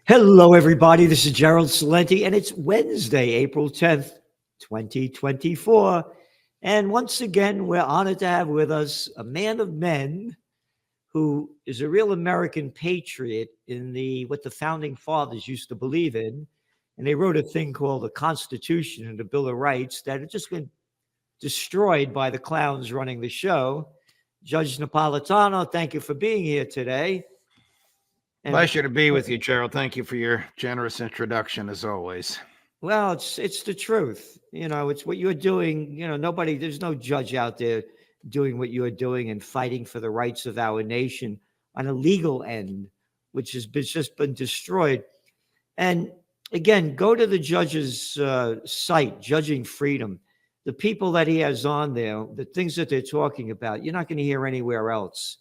Hello, everybody. This is Gerald Salenti, and it's Wednesday, April 10th, 2024. And once again, we're honored to have with us a man of men who is a real American patriot in what the founding fathers used to believe in. And they wrote a thing called the Constitution and the Bill of Rights that had just been destroyed by the clowns running the show. Judge Napolitano, thank you for being here today. Pleasure to be with you, Gerald. Thank you for your generous introduction, as always. Well, it's the truth. It's what you're doing. There's no judge out there doing what you're doing and fighting for the rights of our nation on a legal end, which has just been destroyed. And again, go to the judge's site, Judging Freedom. The people that he has on there, the things that they're talking about, you're not going to hear anywhere else.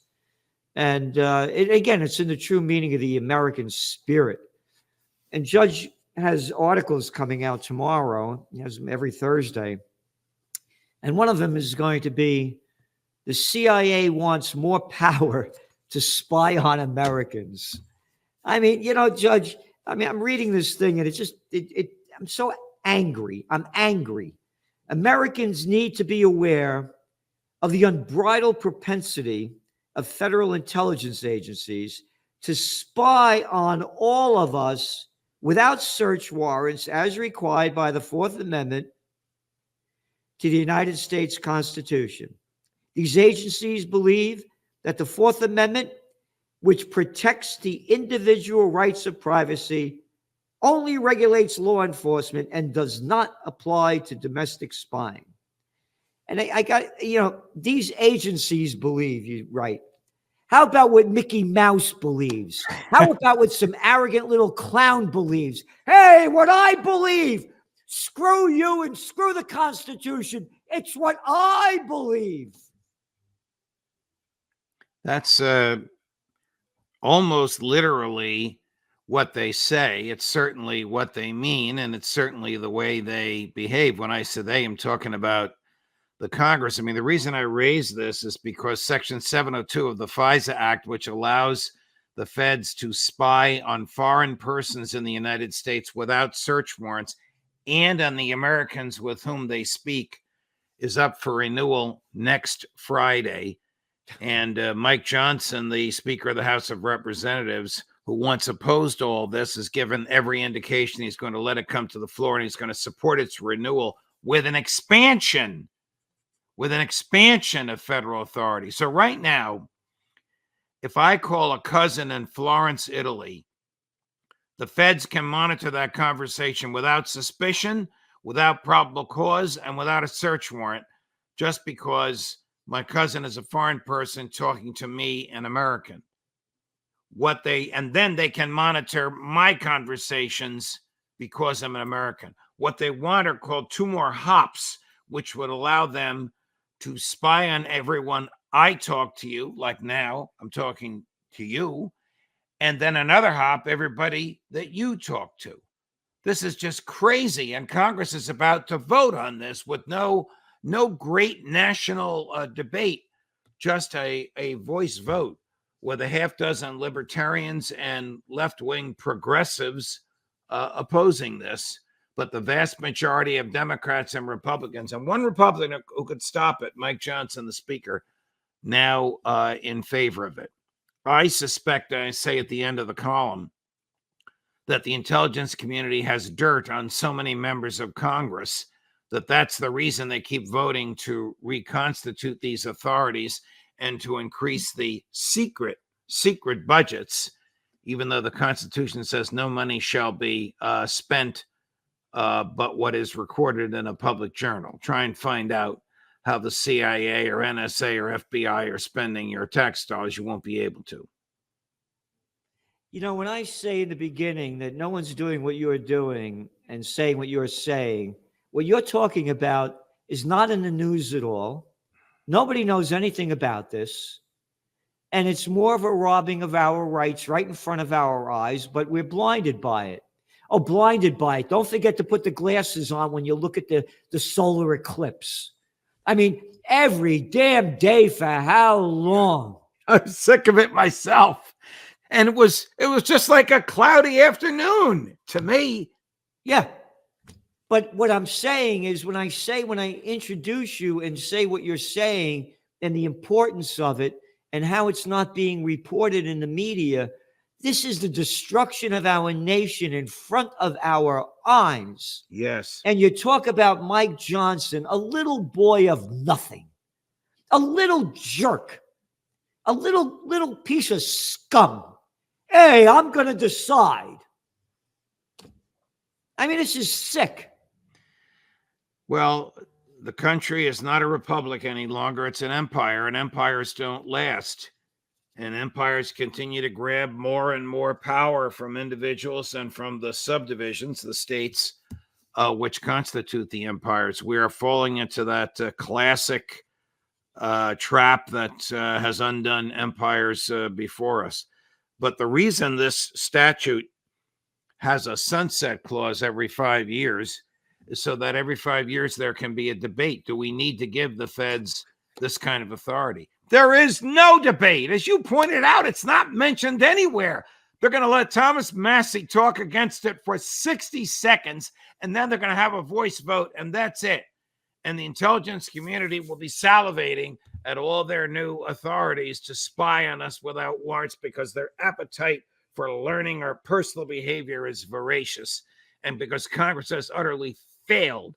And it's in the true meaning of the American spirit. And Judge has articles coming out tomorrow. He has them every Thursday. And one of them is going to be the CIA wants more power to spy on Americans. I mean, Judge, I'm reading this thing and I'm so angry. I'm angry. Americans need to be aware of the unbridled propensity of federal intelligence agencies to spy on all of us without search warrants as required by the Fourth Amendment to the United States Constitution. These agencies believe that the Fourth Amendment, which protects the individual rights of privacy, only regulates law enforcement and does not apply to domestic spying. And I got, these agencies believe, you right. How about what Mickey Mouse believes? How about what some arrogant little clown believes? Hey, what I believe. Screw you and screw the Constitution. It's what I believe. That's almost literally what they say. It's certainly what they mean, and it's certainly the way they behave. When I say they, I'm talking about the Congress. I mean, the reason I raise this is because Section 702 of the FISA Act, which allows the feds to spy on foreign persons in the United States without search warrants and on the Americans with whom they speak, is up for renewal next Friday. And Mike Johnson, the Speaker of the House of Representatives, who once opposed all this, has given every indication he's going to let it come to the floor and he's going to support its renewal with an expansion of federal authority. So right now, if I call a cousin in Florence, Italy, the feds can monitor that conversation without suspicion, without probable cause, and without a search warrant, just because my cousin is a foreign person talking to me, an American. And then they can monitor my conversations because I'm an American. What they want are called two more hops, which would allow them to spy on everyone I talk to you, like now I'm talking to you, and then another hop, everybody that you talk to. This is just crazy, and Congress is about to vote on this with no great national debate, just a voice vote with a half dozen libertarians and left-wing progressives opposing this. But the vast majority of Democrats and Republicans, and one Republican who could stop it, Mike Johnson, the Speaker, now in favor of it. I suspect, I say at the end of the column, that the intelligence community has dirt on so many members of Congress that that's the reason they keep voting to reconstitute these authorities and to increase the secret budgets, even though the Constitution says no money shall be spent but what is recorded in a public journal. Try and find out how the CIA or NSA or FBI are spending your tax dollars. You won't be able to. When I say in the beginning that no one's doing what you're doing and saying what you're saying, what you're talking about is not in the news at all. Nobody knows anything about this. And it's more of a robbing of our rights right in front of our eyes, but we're blinded by it. Oh, blinded by it. Don't forget to put the glasses on when you look at the solar eclipse. I mean, every damn day for how long? I'm sick of it myself. And it was just like a cloudy afternoon to me. Yeah. But what I'm saying is when I introduce you and say what you're saying and the importance of it and how it's not being reported in the media, this is the destruction of our nation in front of our eyes. Yes. And you talk about Mike Johnson, a little boy of nothing, a little jerk, a little piece of scum. Hey, I'm going to decide. I mean, this is sick. Well, the country is not a republic any longer. It's an empire, and empires don't last. And empires continue to grab more and more power from individuals and from the subdivisions, the states, which constitute the empires. We are falling into that classic trap that has undone empires before us. But the reason this statute has a sunset clause every 5 years is so that every 5 years there can be a debate. Do we need to give the feds this kind of authority? There is no debate. As you pointed out, it's not mentioned anywhere. They're going to let Thomas Massie talk against it for 60 seconds, and then they're going to have a voice vote, and that's it. And the intelligence community will be salivating at all their new authorities to spy on us without warrants because their appetite for learning our personal behavior is voracious. And because Congress has utterly failed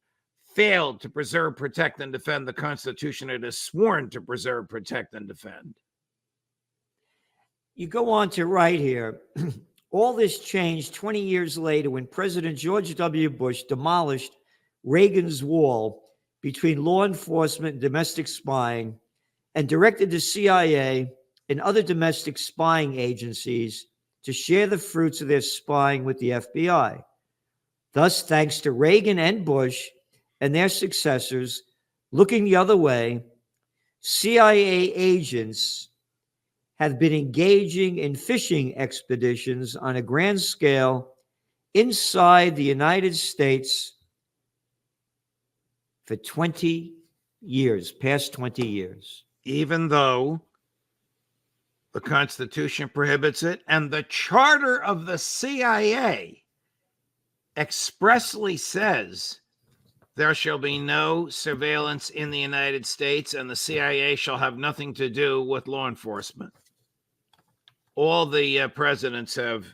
to preserve, protect, and defend the Constitution it has sworn to preserve, protect, and defend. You go on to write here, all this changed 20 years later when President George W. Bush demolished Reagan's wall between law enforcement and domestic spying and directed the CIA and other domestic spying agencies to share the fruits of their spying with the FBI. Thus, thanks to Reagan and Bush and their successors looking the other way, CIA agents have been engaging in fishing expeditions on a grand scale inside the United States for 20 years, past 20 years. Even though the Constitution prohibits it and the charter of the CIA expressly says there shall be no surveillance in the United States and the CIA shall have nothing to do with law enforcement. All the presidents have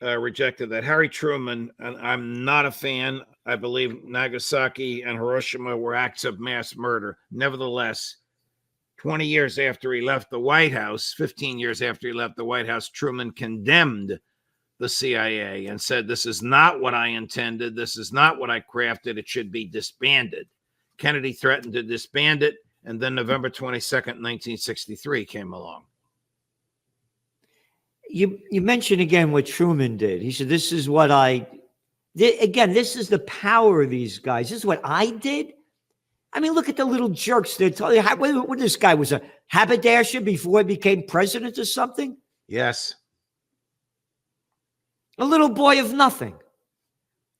rejected that. Harry Truman, and I'm not a fan. I believe Nagasaki and Hiroshima were acts of mass murder. Nevertheless, 20 years after he left the White House, 15 years after he left the White House, Truman condemned the CIA and said, this is not what I intended. This is not what I crafted. It should be disbanded. Kennedy threatened to disband it. And then November 22nd, 1963 came along. You mentioned again what Truman did. He said, this is what I did. Again, this is the power of these guys. This is what I did. I mean, look at the little jerks. They're telling you, what this guy was a haberdasher before he became president or something? Yes. A little boy of nothing.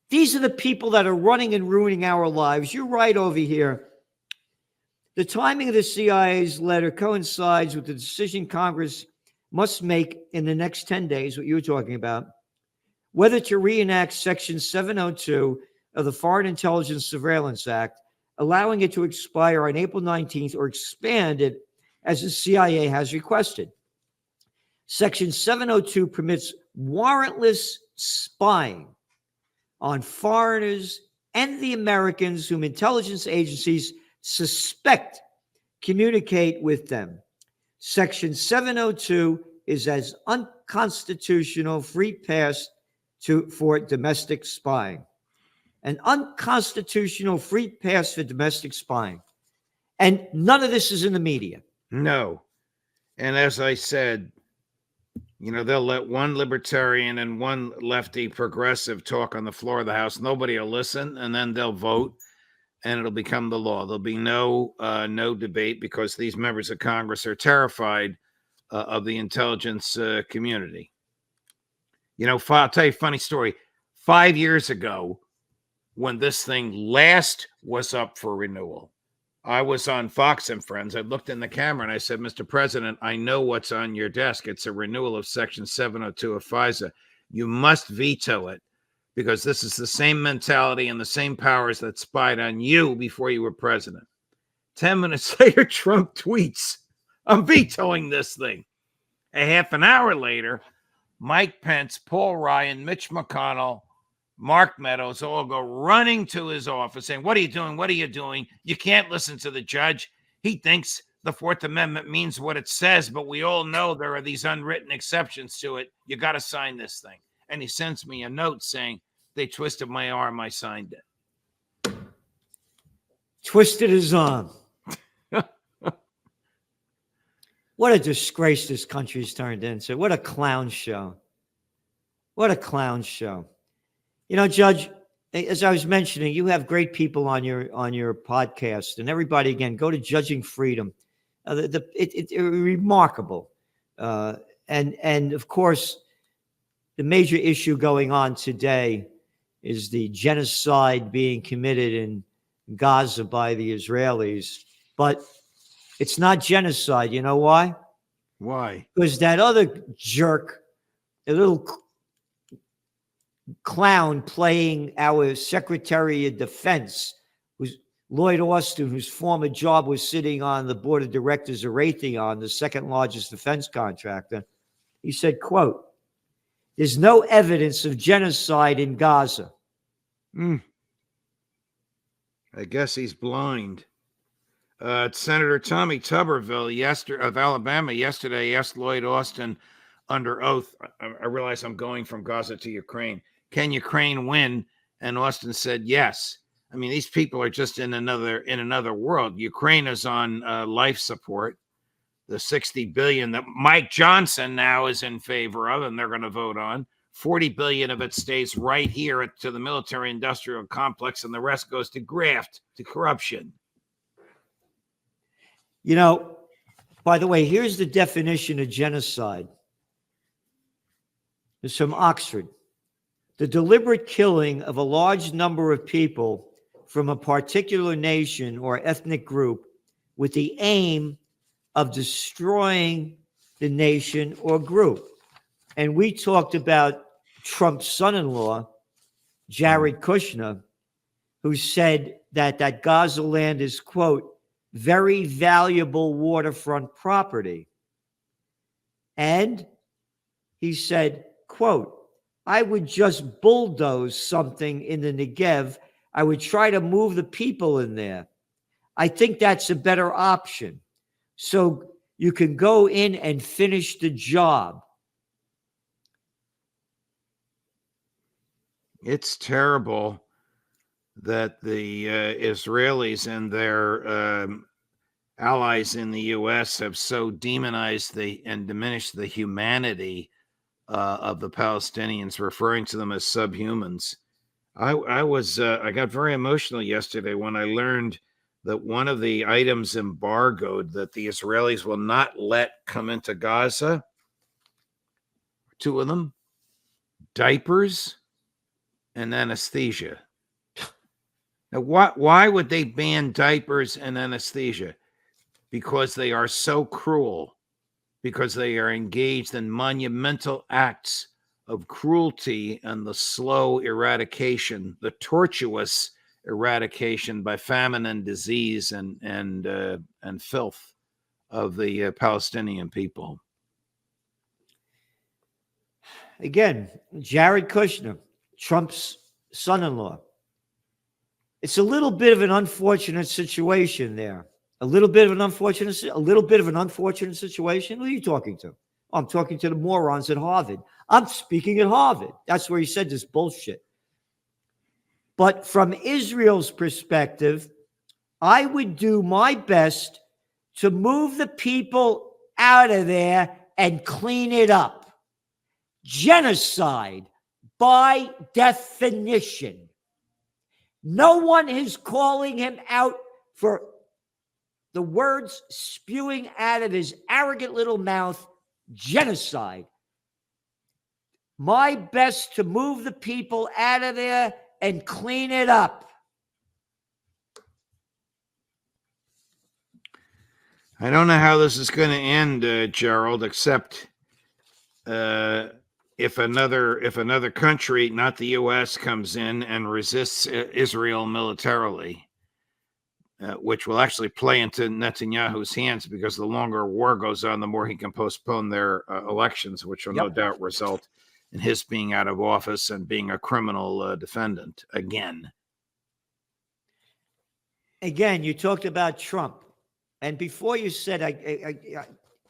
These are the people that are running and ruining our lives. You're right over here. The timing of the CIA's letter coincides with the decision Congress must make in the next 10 days, what you were talking about, whether to reenact Section 702 of the Foreign Intelligence Surveillance Act, allowing it to expire on April 19th or expand it as the CIA has requested. Section 702 permits warrantless spying on foreigners and the Americans whom intelligence agencies suspect communicate with them. Section 702 is as unconstitutional free pass for domestic spying. An unconstitutional free pass for domestic spying. And none of this is in the media. No. And as I said, they'll let one libertarian and one lefty progressive talk on the floor of the House. Nobody will listen, and then they'll vote, and it'll become the law. There'll be no debate because these members of Congress are terrified of the intelligence community. I'll tell you a funny story. 5 years ago, when this thing last was up for renewal, I was on Fox and Friends. I looked in the camera and I said, Mr. President, I know what's on your desk. It's a renewal of Section 702 of FISA. You must veto it because this is the same mentality and the same powers that spied on you before you were president. 10 minutes later, Trump tweets, I'm vetoing this thing. A half an hour later, Mike Pence, Paul Ryan, Mitch McConnell, Mark Meadows all go running to his office saying, what are you doing? What are you doing? You can't listen to the judge. He thinks the Fourth Amendment means what it says, but we all know there are these unwritten exceptions to it. You got to sign this thing. And he sends me a note saying, they twisted my arm. I signed it. Twisted his arm. What a disgrace this country's turned into. What a clown show. What a clown show. You know, Judge, as I was mentioning, you have great people on your podcast, and everybody, again, go to Judging Freedom. It's remarkable. And of course, the major issue going on today is the genocide being committed in Gaza by the Israelis. But it's not genocide. You know why? Why? Because that other jerk, a little clown playing our Secretary of Defense, who's Lloyd Austin, whose former job was sitting on the board of directors of Raytheon, the second largest defense contractor. He said, quote, there's no evidence of genocide in Gaza. I guess he's blind. Senator Tommy Tuberville of Alabama yesterday asked Lloyd Austin under oath, I realize I'm going from Gaza to Ukraine, can Ukraine win? And Austin said yes. I mean, these people are just in another world. Ukraine is on life support. The $60 billion that Mike Johnson now is in favor of, and they're going to vote on, $40 billion of it stays right here to the military-industrial complex, and the rest goes to graft, to corruption. You know, by the way, here's the definition of genocide. It's from Oxford. The deliberate killing of a large number of people from a particular nation or ethnic group with the aim of destroying the nation or group. And we talked about Trump's son-in-law, Jared Kushner, who said that Gaza land is, quote, very valuable waterfront property. And he said, quote, I would just bulldoze something in the Negev. I would try to move the people in there. I think that's a better option. So you can go in and finish the job. It's terrible that the Israelis and their allies in the U.S. have so demonized and diminished the humanity of the Palestinians, referring to them as subhumans. I got very emotional yesterday when I learned that one of the items embargoed that the Israelis will not let come into Gaza, two of them, diapers and anesthesia. Now, why would they ban diapers and anesthesia? Because they are so cruel, because they are engaged in monumental acts of cruelty and the slow eradication, the tortuous eradication by famine and disease and filth of the Palestinian people. Again, Jared Kushner, Trump's son-in-law. It's a little bit of an unfortunate situation there. A little bit of an unfortunate situation. Who are you talking to? Oh, I'm talking to the morons at Harvard. I'm speaking at Harvard. That's where he said this bullshit. But from Israel's perspective, I would do my best to move the people out of there and clean it up. Genocide, by definition. No one is calling him out for the words spewing out of his arrogant little mouth, genocide. My best to move the people out of there and clean it up. I don't know how this is going to end, Gerald, except if another country, not the U.S., comes in and resists Israel militarily, which will actually play into Netanyahu's hands, because the longer war goes on, the more he can postpone their elections, which will no doubt result in his being out of office and being a criminal defendant again. Again, you talked about Trump. And before you said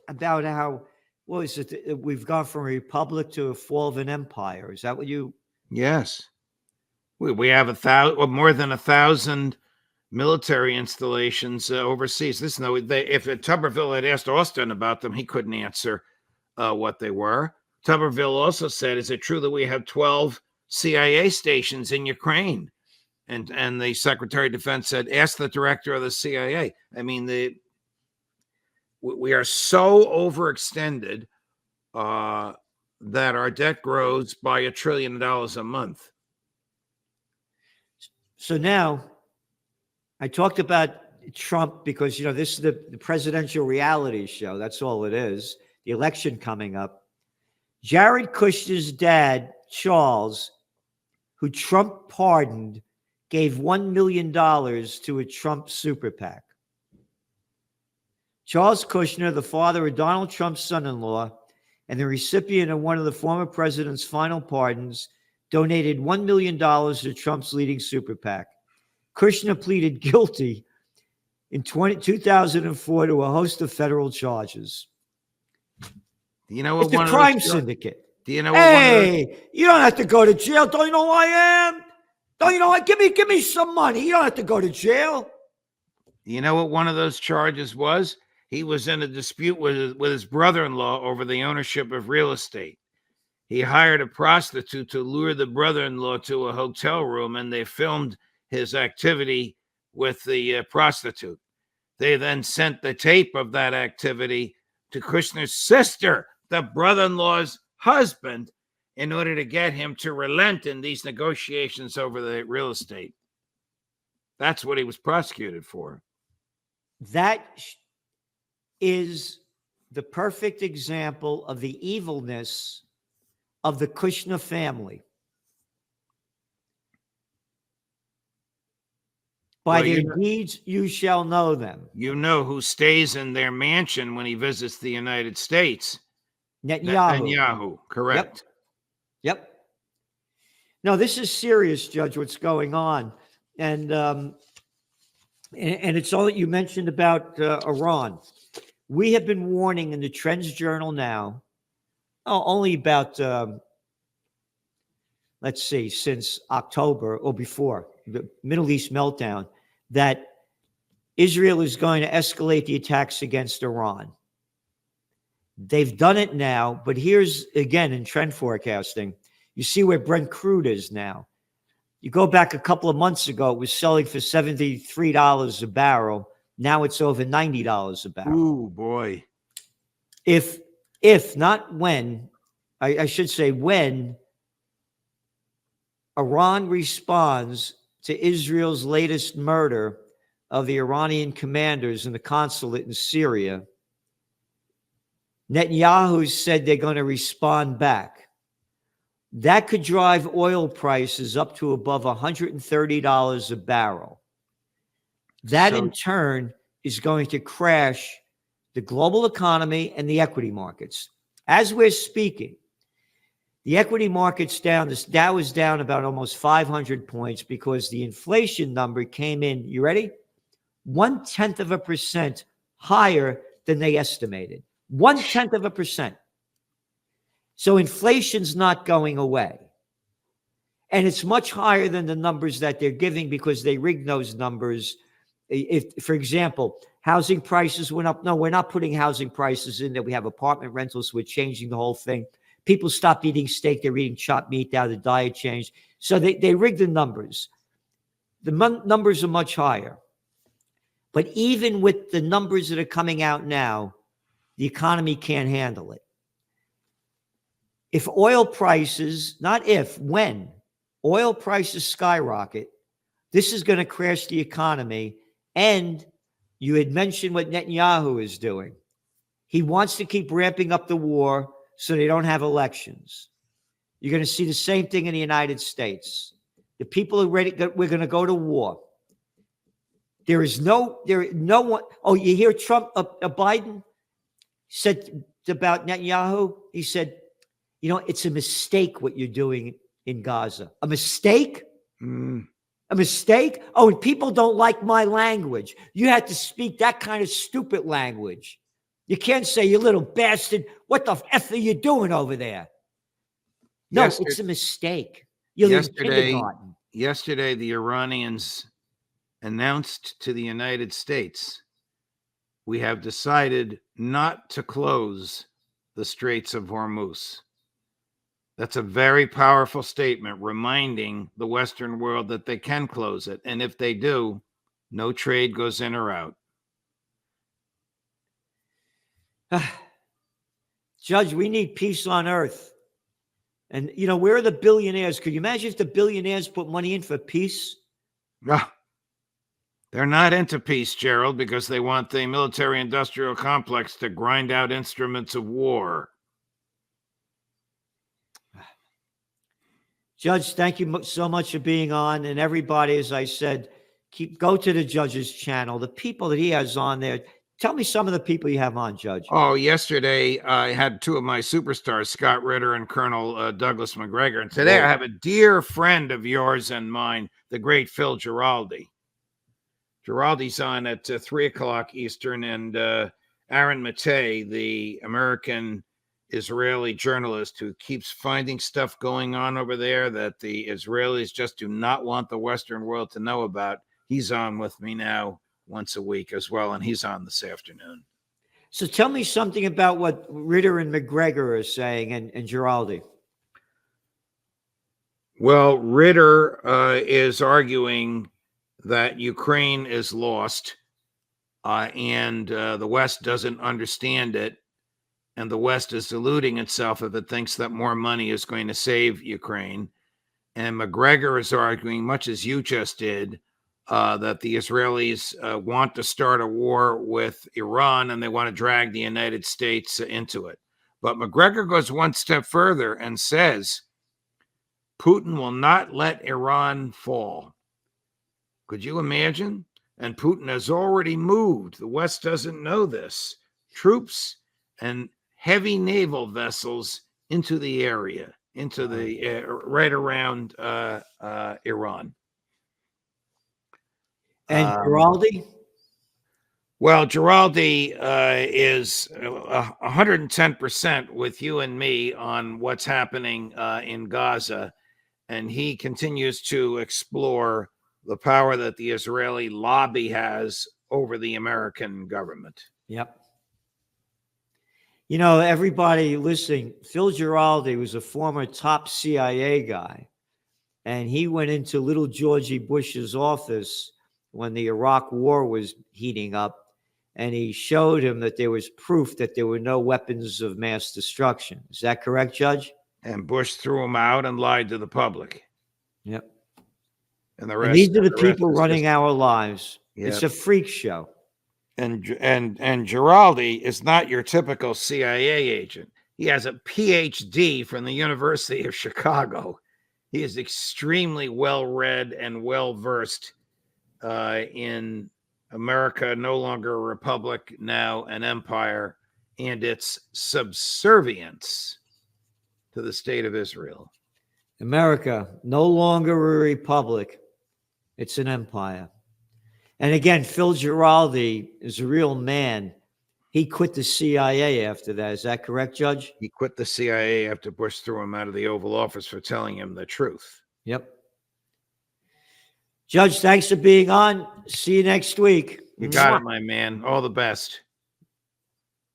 about how, what is it? We've gone from a republic to a fall of an empire. Is that what you? Yes. We have more than 1,000 military installations overseas. Listen, though, if Tuberville had asked Austin about them, he couldn't answer what they were. Tuberville also said, is it true that we have 12 CIA stations in Ukraine? And the Secretary of Defense said, ask the director of the CIA. I mean, we are so overextended that our debt grows by $1 trillion a month. So now, I talked about Trump because, this is the presidential reality show. That's all it is. The election coming up. Jared Kushner's dad, Charles, who Trump pardoned, gave $1 million to a Trump super PAC. Charles Kushner, the father of Donald Trump's son-in-law and the recipient of one of the former president's final pardons, donated $1 million to Trump's leading super PAC. Kushner pleaded guilty in 2004 to a host of federal charges. You know what? It's a crime syndicate. Do you know? Hey, you don't have to go to jail. Don't you know who I am? Don't you know what? Give me some money. You don't have to go to jail. You know what one of those charges was? He was in a dispute with his brother-in-law over the ownership of real estate. He hired a prostitute to lure the brother-in-law to a hotel room, and they filmed his activity with the prostitute. They then sent the tape of that activity to Kushner's sister, the brother-in-law's husband, in order to get him to relent in these negotiations over the real estate. That's what he was prosecuted for. That is the perfect example of the evilness of the Kushner family. By their deeds, you shall know them. You know who stays in their mansion when he visits the United States? Netanyahu. Correct. Yep. No, this is serious, Judge, what's going on. And it's all that you mentioned about Iran. We have been warning in the Trends Journal now, only about, let's see, since October or before, the Middle East meltdown, that Israel is going to escalate the attacks against Iran. They've done it now, but here's, again, in trend forecasting, you see where Brent crude is now. You go back a couple of months ago, it was selling for $73 a barrel. Now it's over $90 a barrel. Ooh, boy. If not when, I should say when, Iran responds to Israel's latest murder of the Iranian commanders in the consulate in Syria, Netanyahu said they're going to respond back. That could drive oil prices up to above $130 a barrel. That in turn is going to crash the global economy and the equity markets. As we're speaking, the equity market's down. The Dow is down about almost 500 points because the inflation number came in, you ready? 0.1% higher than they estimated. 0.1%. So inflation's not going away. And it's much higher than the numbers that they're giving because they rigged those numbers. If, for example, housing prices went up. No, we're not putting housing prices in there. We have apartment rentals. We're changing the whole thing. People stopped eating steak. They're eating chopped meat now. The diet changed. So they rigged the numbers. The numbers are much higher. But even with the numbers that are coming out now, the economy can't handle it. If oil prices, not if, when oil prices skyrocket, this is going to crash the economy and You had mentioned what Netanyahu is doing. He wants to keep ramping up the war so they don't have elections. You're going to see the same thing in the United States. The people are ready. We're going to go to war. There is no one. Oh, you hear Trump, Biden said about Netanyahu. He said, it's a mistake what you're doing in Gaza. A mistake? A mistake? Oh, and people don't like my language. You had to speak that kind of stupid language. You can't say, you little bastard. What the F are you doing over there? No, it's a mistake. You're in kindergarten. Yesterday, the Iranians announced to the United States, we have decided not to close the Straits of Hormuz. That's a very powerful statement reminding the Western world that they can close it. And if they do, no trade goes in or out. Judge, we need peace on earth. And, where are the billionaires? Could you imagine if the billionaires put money in for peace? They're not into peace, Gerald, because they want the military-industrial complex to grind out instruments of war. Judge, thank you so much for being on. And everybody, as I said, go to the Judge's channel. The people that he has on there. Tell me some of the people you have on, Judge. Oh, yesterday I had two of my superstars, Scott Ritter and Colonel Douglas McGregor. And today I have a dear friend of yours and mine, the great Phil Giraldi. Giraldi's on at 3 o'clock Eastern, and Aaron Matei, the American-Israeli journalist who keeps finding stuff going on over there that the Israelis just do not want the Western world to know about. He's on with me now once a week as well, and he's on this afternoon. So tell me something about what Ritter and McGregor are saying and Giraldi. Well, Ritter is arguing that Ukraine is lost and the West doesn't understand it, and the West is deluding itself if it thinks that more money is going to save Ukraine. And McGregor is arguing, much as you just did, that the Israelis want to start a war with Iran and they want to drag the United States into it. But McGregor goes one step further and says Putin will not let Iran fall. Could you imagine? And Putin has already moved. The West doesn't know this. Troops and heavy naval vessels into the area, into the right around Iran. And Giraldi? Well, Giraldi is 110% with you and me on what's happening in Gaza, and he continues to explore the power that the Israeli lobby has over the American government. Yep. Everybody listening, Phil Giraldi was a former top CIA guy, and he went into little Georgie Bush's office when the Iraq war was heating up, and he showed him that there was proof that there were no weapons of mass destruction. Is that correct, Judge? And Bush threw him out and lied to the public. Yep. And these are the people running our lives. Yep. It's a freak show. And Giraldi is not your typical CIA agent. He has a PhD from the University of Chicago. He is extremely well-read and well-versed in America, no longer a republic, now an empire, and its subservience to the state of Israel. America, no longer a republic. It's an empire. And again, Phil Giraldi is a real man. He quit the CIA after that. Is that correct, Judge? He quit the CIA after Bush threw him out of the Oval Office for telling him the truth. Yep. Judge, thanks for being on. See you next week. You got it, my man. All the best.